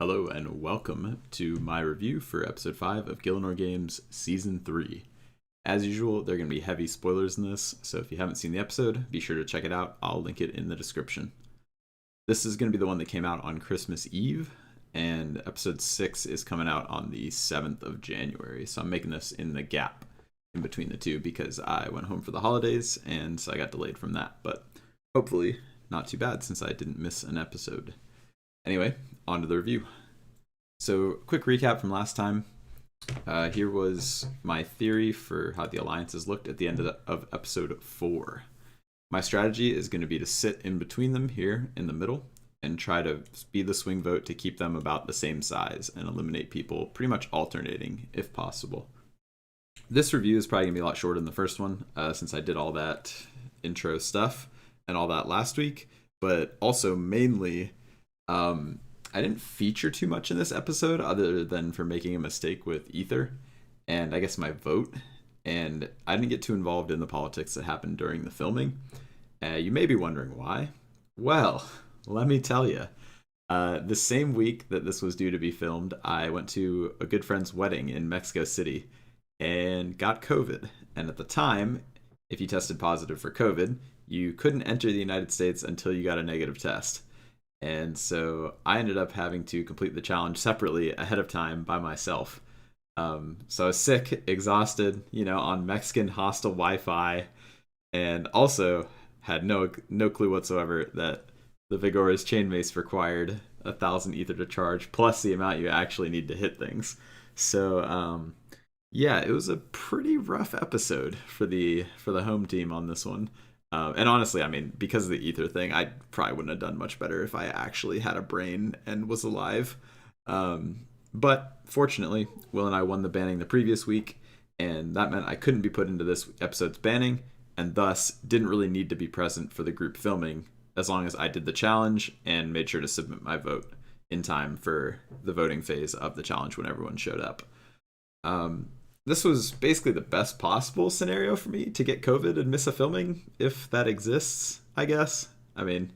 Hello and welcome to my review for episode 5 of Gielinor Games Season 3. As usual, there are going to be heavy spoilers in this, so if you haven't seen the episode, be sure to check it out. I'll link it in the description. This is going to be the one that came out on Christmas Eve, and episode 6 is coming out on the 7th of January, so I'm making this in the gap in between the two because I went home for the holidays, and so I got delayed from that, but hopefully not too bad since I didn't miss an episode. Anyway, on to the review. So, quick recap from last time. Here was my theory for how the alliances looked at the end of episode 4. My strategy is going to be to sit in between them here in the middle and try to speed the swing vote to keep them about the same size and eliminate people pretty much alternating if possible. This review is probably going to be a lot shorter than the first one since I did all that intro stuff and all that last week, but also mainly I didn't feature too much in this episode other than for making a mistake with Ether and I guess my vote, and I didn't get too involved in the politics that happened during the filming. You may be wondering why. Well, let me tell you. The same week that this was due to be filmed, I went to a good friend's wedding in Mexico City and got COVID. And at the time, if you tested positive for COVID, you couldn't enter the United States until you got a negative test. And so I ended up having to complete the challenge separately ahead of time by myself. So I was sick, exhausted, on Mexican hostile Wi-Fi, and also had no clue whatsoever that the Vigor's chain mace required 1,000 ether to charge, plus the amount you actually need to hit things. So yeah, it was a pretty rough episode for the home team on this one. And honestly, I mean, because of the ether thing, I probably wouldn't have done much better if I actually had a brain and was alive. But fortunately, Will and I won the banning the previous week, and that meant I couldn't be put into this episode's banning, and thus didn't really need to be present for the group filming as long as I did the challenge and made sure to submit my vote in time for the voting phase of the challenge when everyone showed up. This was basically the best possible scenario for me to get COVID and miss a filming, if that exists, I guess. I mean,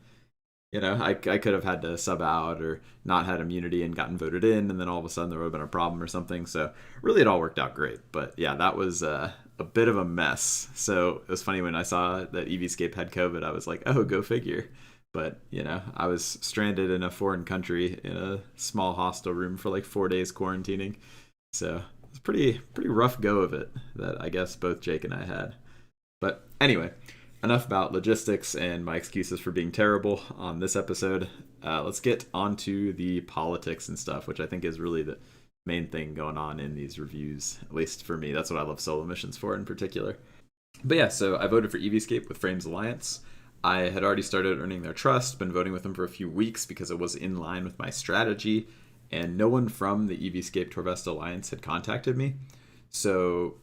I could have had to sub out or not had immunity and gotten voted in, and then all of a sudden there would have been a problem or something. So really it all worked out great. But yeah, that was a bit of a mess. So it was funny when I saw that Eviescape had COVID, I was like, oh, go figure. But, I was stranded in a foreign country in a small hostel room for like 4 days quarantining. So it's a pretty rough go of it that I guess both Jake and I had. But anyway, enough about logistics and my excuses for being terrible on this episode. Let's get onto the politics and stuff, which I think is really the main thing going on in these reviews. At least for me, that's what I love solo missions for in particular. But yeah, so I voted for Eviescape with Frames Alliance. I had already started earning their trust, been voting with them for a few weeks because it was in line with my strategy, and no one from the Eviescape Torvesta Alliance had contacted me. So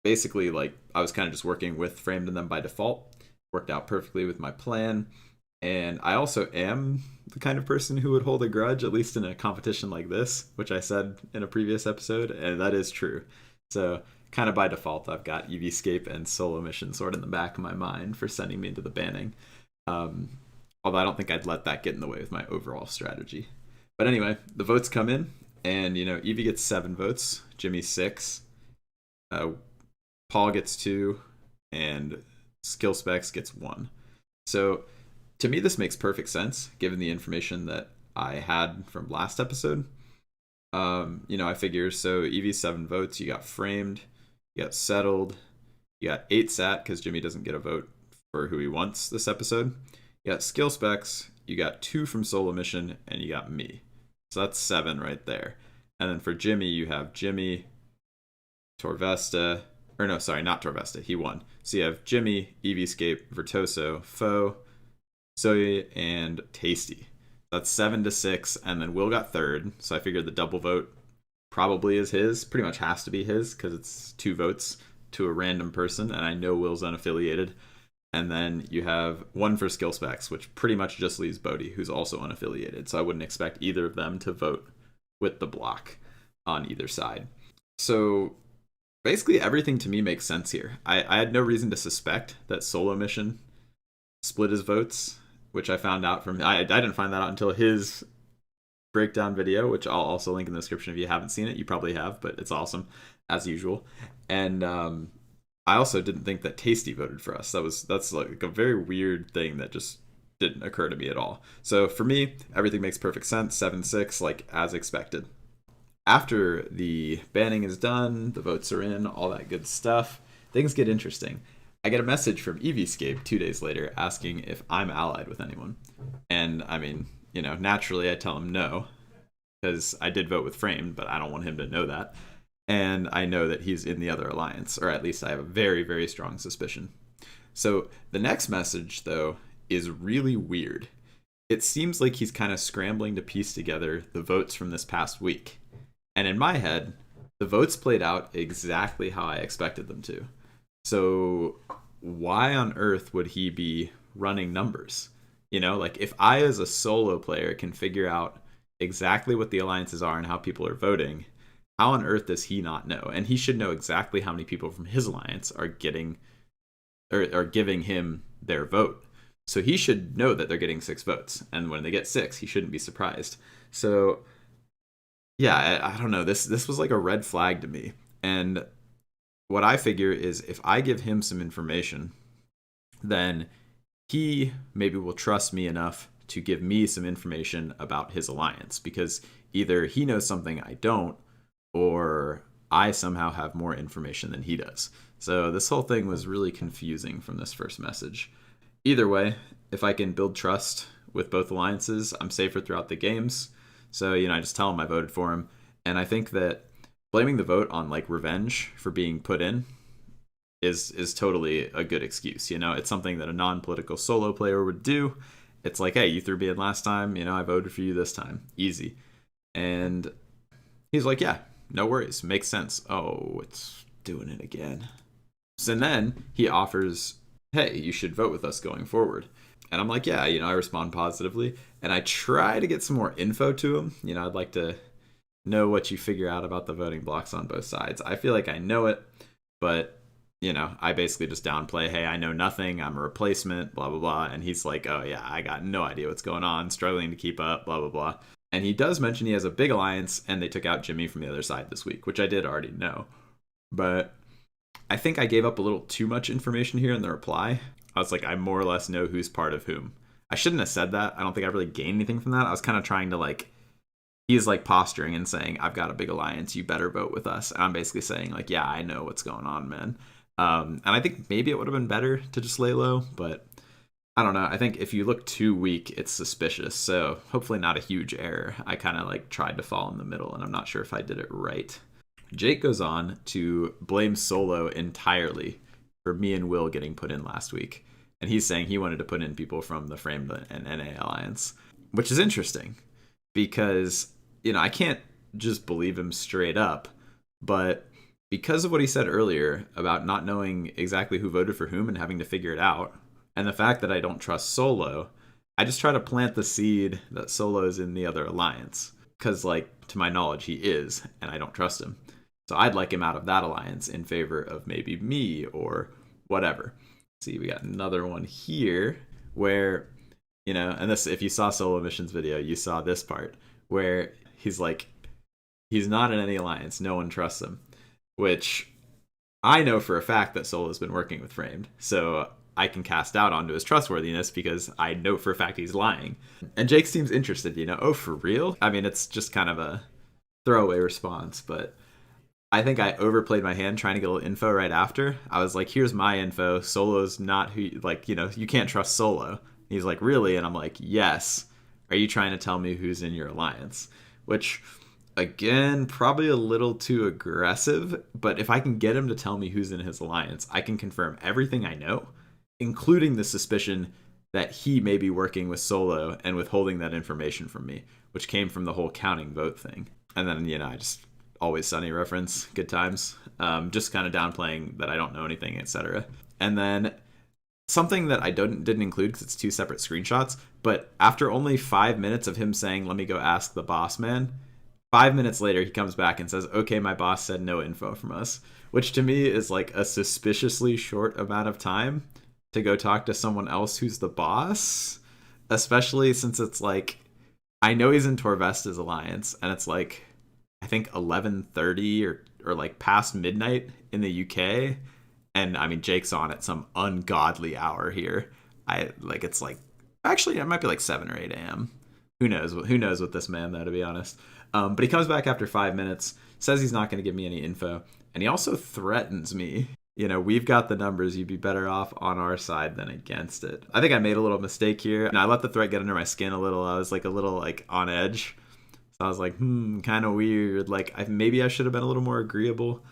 basically, I was kind of just working with Framed and them by default. Worked out perfectly with my plan. And I also am the kind of person who would hold a grudge, at least in a competition like this, which I said in a previous episode, and that is true. So kind of by default, I've got Eviescape and Solo Mission sort of in the back of my mind for sending me into the banning. Although I don't think I'd let that get in the way of my overall strategy. But anyway, the votes come in, and, Evie gets 7 votes, Jimmy 6, Paul gets 2, and Skill Specs gets 1. So, to me, this makes perfect sense, given the information that I had from last episode. I figure, so Evie's 7 votes, you got Framed, you got Settled, you got 8 Sat, because Jimmy doesn't get a vote for who he wants this episode. You got Skill Specs, you got 2 from Solo Mission, and you got me. So that's 7 right there. And then for Jimmy, you have Jimmy, Torvesta, or no, sorry, not Torvesta, he won. So you have Jimmy, Eviescape, Virtuoso, Foe, Soye, and Tasty. That's 7-6, and then Will got 3rd, so I figured the double vote probably is his, pretty much has to be his, because it's 2 votes to a random person, and I know Will's unaffiliated. And then you have 1 for Skill Specs, which pretty much just leaves Bodhi, who's also unaffiliated. So I wouldn't expect either of them to vote with the block on either side. So basically everything to me makes sense here. I had no reason to suspect that Solo Mission split his votes, which I found out from... I didn't find that out until his breakdown video, which I'll also link in the description if you haven't seen it. You probably have, but it's awesome as usual. And I also didn't think that Tasty voted for us. That's like a very weird thing that just didn't occur to me at all. So for me, everything makes perfect sense. 7-6, like as expected. After the banning is done, the votes are in, all that good stuff, things get interesting. I get a message from Eevescape 2 days later asking if I'm allied with anyone. And I mean, naturally I tell him no, because I did vote with Framed, but I don't want him to know that. And I know that he's in the other alliance, or at least I have a very, very strong suspicion. So the next message, though, is really weird. It seems like he's kind of scrambling to piece together the votes from this past week. And in my head, the votes played out exactly how I expected them to. So why on earth would he be running numbers? Like if I as a solo player can figure out exactly what the alliances are and how people are voting, how on earth does he not know? And he should know exactly how many people from his alliance are getting or are giving him their vote. So he should know that they're getting 6 votes. And when they get 6, he shouldn't be surprised. So yeah, I don't know. This was like a red flag to me. And what I figure is if I give him some information, then he maybe will trust me enough to give me some information about his alliance, because either he knows something I don't, or I somehow have more information than he does. So this whole thing was really confusing from this first message. Either way, if I can build trust with both alliances, I'm safer throughout the games. So, I just tell him I voted for him. And I think that blaming the vote on like revenge for being put in is totally a good excuse. It's something that a non-political solo player would do. It's like, hey, you threw me in last time, I voted for you this time. Easy. And he's like, yeah, no worries. Makes sense. Oh, it's doing it again. So then he offers, hey, you should vote with us going forward. And I'm like, yeah, I respond positively. And I try to get some more info to him. I'd like to know what you figure out about the voting blocks on both sides. I feel like I know it, but, I basically just downplay, hey, I know nothing. I'm a replacement, blah, blah, blah. And he's like, oh, yeah, I got no idea what's going on, struggling to keep up, blah, blah, blah. And he does mention he has a big alliance, and they took out Jimmy from the other side this week, which I did already know. But I think I gave up a little too much information here in the reply. I was like, I more or less know who's part of whom. I shouldn't have said that. I don't think I really gained anything from that. I was kind of trying to he's like posturing and saying, I've got a big alliance, you better vote with us. And I'm basically saying like, yeah, I know what's going on, man. And I think maybe it would have been better to just lay low, but I don't know. I think if you look too weak, it's suspicious. So hopefully not a huge error. I kind of tried to fall in the middle, and I'm not sure if I did it right. Jake goes on to blame Solo entirely for me and Will getting put in last week. And he's saying he wanted to put in people from the Framed and NA Alliance, which is interesting because, I can't just believe him straight up. But because of what he said earlier about not knowing exactly who voted for whom and having to figure it out, and the fact that I don't trust Solo, I just try to plant the seed that Solo is in the other alliance. Because, to my knowledge, he is, and I don't trust him. So I'd like him out of that alliance in favor of maybe me or whatever. See, we got another one here where, and this, if you saw Solo Mission's video, you saw this part where he's like, he's not in any alliance. No one trusts him, which I know for a fact that Solo's been working with Framed. So I can cast doubt onto his trustworthiness because I know for a fact he's lying. And Jake seems interested, oh, for real? I mean, it's just kind of a throwaway response, but I think I overplayed my hand trying to get a little info right after. I was like, here's my info. Solo's not who, you can't trust Solo. He's like, really? And I'm like, yes. Are you trying to tell me who's in your alliance? Which, again, probably a little too aggressive. But if I can get him to tell me who's in his alliance, I can confirm everything I know, including the suspicion that he may be working with Solo and withholding that information from me, which came from the whole counting vote thing. And then, I just Always Sunny reference, good times. Just kind of downplaying that I don't know anything, etc. And then something that I didn't include because it's 2 separate screenshots, but after only 5 minutes of him saying, let me go ask the boss man, 5 minutes later he comes back and says, okay, my boss said no info from us, which to me is a suspiciously short amount of time to go talk to someone else who's the boss, especially since it's I know he's in Torvesta's alliance, and it's like I think 11:30 or like past midnight in the UK, and I mean Jake's on at some ungodly hour here. I like it's like actually it might be like 7 or 8 a.m. Who knows? Who knows with this man though? To be honest, but he comes back after 5 minutes, says he's not going to give me any info, and he also threatens me. We've got the numbers. You'd be better off on our side than against it. I think I made a little mistake here, and I let the threat get under my skin a little. I was like a little like on edge. So I was like, kind of weird. Like, maybe I should have been a little more agreeable.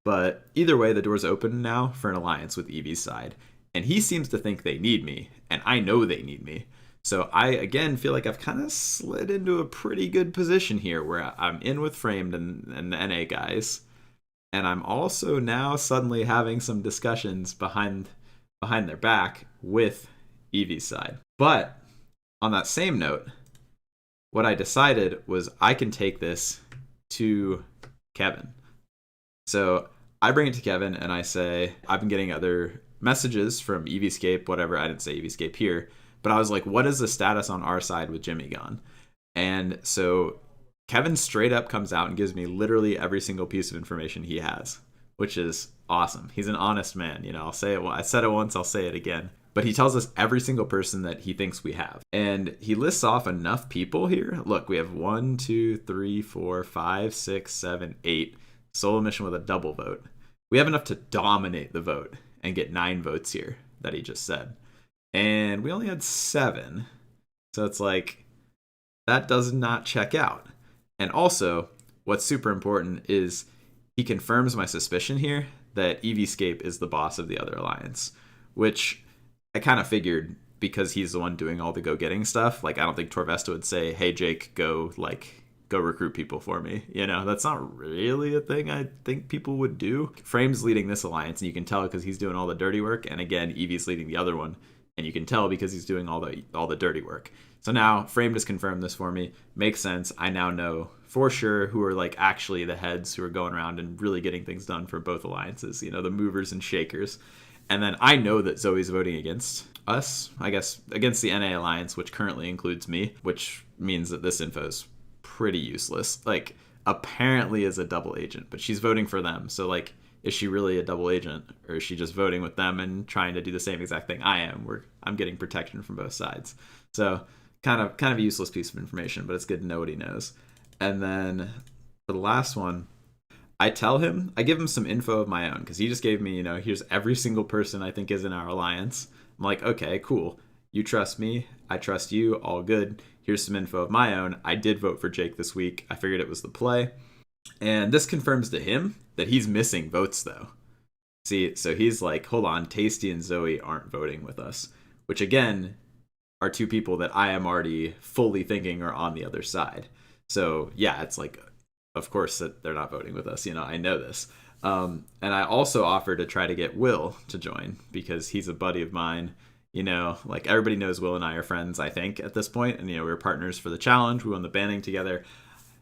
But either way, the door's open now for an alliance with Evie's side. And he seems to think they need me, and I know they need me. So I, again, feel like I've kind of slid into a pretty good position here where I'm in with Framed and the NA guys. And I'm also now suddenly having some discussions behind their back with Evie's side. But on that same note, what I decided was I can take this to Kevin. So I bring it to Kevin and I say, I've been getting other messages from Eviescape, whatever. I didn't say Eviescape here, but I was like, what is the status on our side with Jimmy gone? And so Kevin straight up comes out and gives me literally every single piece of information he has, which is awesome. He's an honest man. I'll say it. I said it once, I'll say it again. But he tells us every single person that he thinks we have. And he lists off enough people here. Look, we have 1, 2, 3, 4, 5, 6, 7, 8. Solo mission with a double vote. We have enough to dominate the vote and get 9 votes here that he just said. And we only had 7. So it's like, that does not check out. And also, what's super important is he confirms my suspicion here that Eviescape is the boss of the other alliance, which I kind of figured because he's the one doing all the go-getting stuff. Like, I don't think Torvesta would say, hey, Jake, go recruit people for me. That's not really a thing I think people would do. Frame's leading this alliance, and you can tell because he's doing all the dirty work. And again, Evie's leading the other one, and you can tell because he's doing all the dirty work. So now Frame just confirmed this for me. Makes sense. I now know for sure who are like actually the heads who are going around and really getting things done for both alliances, the movers and shakers. And then I know that Zoe's voting against us, I guess, against the NA alliance, which currently includes me, which means that this info is pretty useless. Like, apparently is a double agent, but she's voting for them. So like, is she really a double agent, or is she just voting with them and trying to do the same exact thing I am, where I'm getting protection from both sides? So kind of a useless piece of information, but it's good to know what he knows. And then for the last one, I give him some info of my own, because he just gave me, here's every single person I think is in our alliance. I'm like, okay, cool. You trust me. I trust you. All good. Here's some info of my own. I did vote for Jake this week. I figured it was the play. And this confirms to him that he's missing votes, though. See, so he's like, hold on, Tasty and Zoe aren't voting with us, which again are 2 people that I am already fully thinking are on the other side. So yeah, it's like, of course that they're not voting with us. I know this. And I also offered to try to get Will to join, because he's a buddy of mine. Like, everybody knows Will and I are friends, I think, at this point. And, we were partners for the challenge. We won the banning together.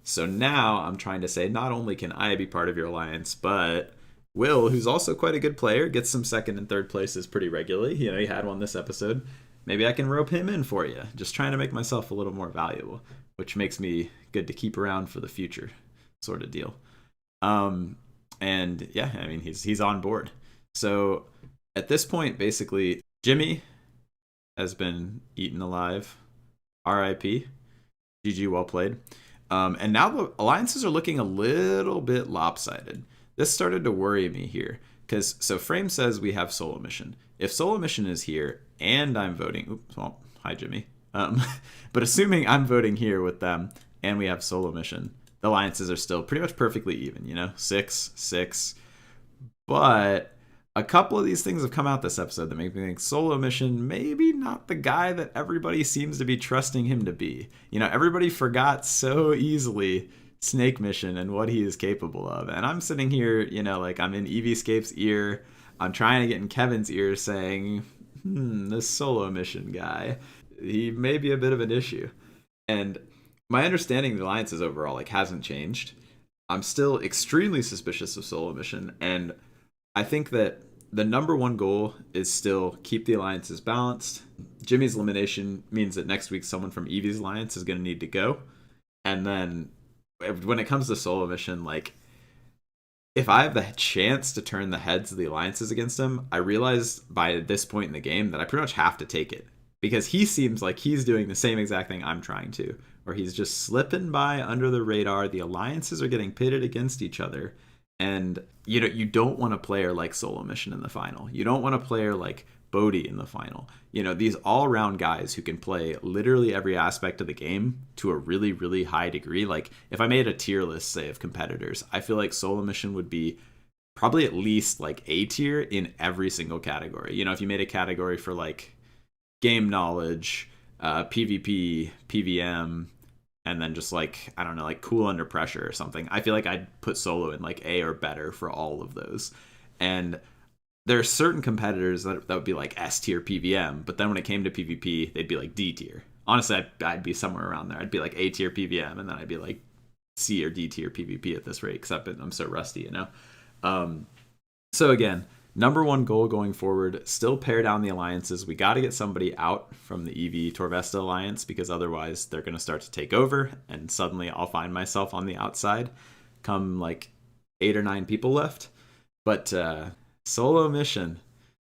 So now I'm trying to say, not only can I be part of your alliance, but Will, who's also quite a good player, gets some 2nd and 3rd places pretty regularly. He had one this episode. Maybe I can rope him in for you. Just trying to make myself a little more valuable, which makes me good to keep around for the future, sort of deal. And yeah, I mean, he's on board. So at this point, basically, Jimmy has been eaten alive. R.I.P. GG, well played. And now the alliances are looking a little bit lopsided. This started to worry me here, because so Frame says we have Solo Mission. If Solo Mission is here and I'm voting, oops, well, hi Jimmy. But assuming I'm voting here with them and we have Solo Mission, the alliances are still pretty much perfectly even, 6. But a couple of these things have come out this episode that make me think Solo Mission maybe not the guy that everybody seems to be trusting him to be. Everybody forgot so easily Snake Mission and what he is capable of. And I'm sitting here, like I'm in Eviescape's ear. I'm trying to get in Kevin's ear saying, this Solo Mission guy, he may be a bit of an issue. And my understanding of the alliances overall hasn't changed. I'm still extremely suspicious of Solo Mission, and I think that the number one goal is still keep the alliances balanced. Jimmy's elimination means that next week someone from Evie's alliance is going to need to go. And then when it comes to solo mission, like, if I have the chance to turn the heads of the alliances against him, I realize by this point in the game that I pretty much have to take it. Because he seems like he's doing the same exact thing I'm trying to, where he's just slipping by under the radar. The alliances are getting pitted against each other. And you don't want a player like Solo Mission in the final. You don't want a player like Bodhi in the final. These all-around guys who can play literally every aspect of the game to a really, really high degree. Like, if I made a tier list, say, of competitors, I feel like Solo Mission would be probably at least like A tier in every single category. If you made a category for like game knowledge, PvP, PvM, and then just like, I don't know, like cool under pressure or something, I feel like I'd put Solo in like A or better for all of those. And there are certain competitors that would be like S tier PVM, but then when it came to PvP, they'd be like D tier. Honestly, I'd be somewhere around there. I'd be like A tier PVM, and then I'd be like C or D tier PvP at this rate, except I'm so rusty, So again, number one goal going forward, still pare down the alliances. We got to get somebody out from the EV Torvesta alliance, because otherwise they're going to start to take over, and suddenly I'll find myself on the outside come like 8 or 9 people left. But Solo Mission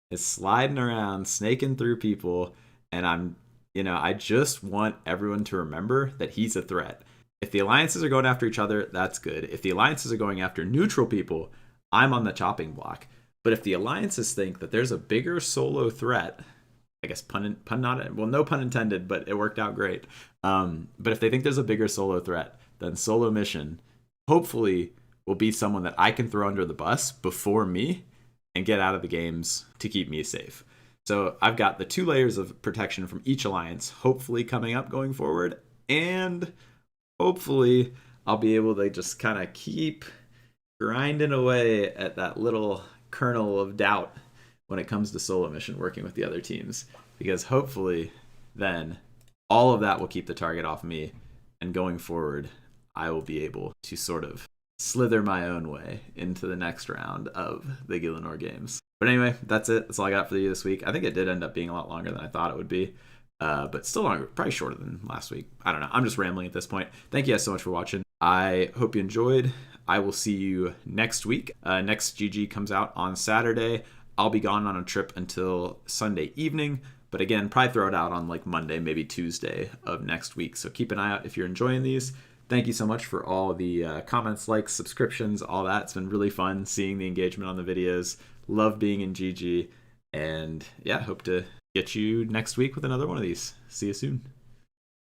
is sliding around, snaking through people, and I just want everyone to remember that he's a threat. If the alliances are going after each other, that's good. If the alliances are going after neutral people, I'm on the chopping block. But if the alliances think that there's a bigger solo threat, I guess no pun intended, but it worked out great. But if they think there's a bigger solo threat, then Solo Mission hopefully will be someone that I can throw under the bus before me and get out of the games to keep me safe. So I've got the 2 layers of protection from each alliance hopefully coming up going forward, and hopefully I'll be able to just kind of keep grinding away at that little kernel of doubt when it comes to Solo Mission working with the other teams, because hopefully then all of that will keep the target off me, and going forward I will be able to sort of slither my own way into the next round of the Gielinor games. But anyway, that's it. That's all I got for you this week. I think it did end up being a lot longer than I thought it would be, but still longer, probably shorter than last week. I don't know. I'm just rambling at this point. Thank you guys so much for watching. I hope you enjoyed. I will see you next week. Next GG comes out on Saturday. I'll be gone on a trip until Sunday evening, but again, probably throw it out on like Monday, maybe Tuesday of next week. So keep an eye out if you're enjoying these. Thank you so much for all the comments, likes, subscriptions, all that. It's been really fun seeing the engagement on the videos. Love being in GG. And yeah, hope to get you next week with another one of these. See you soon.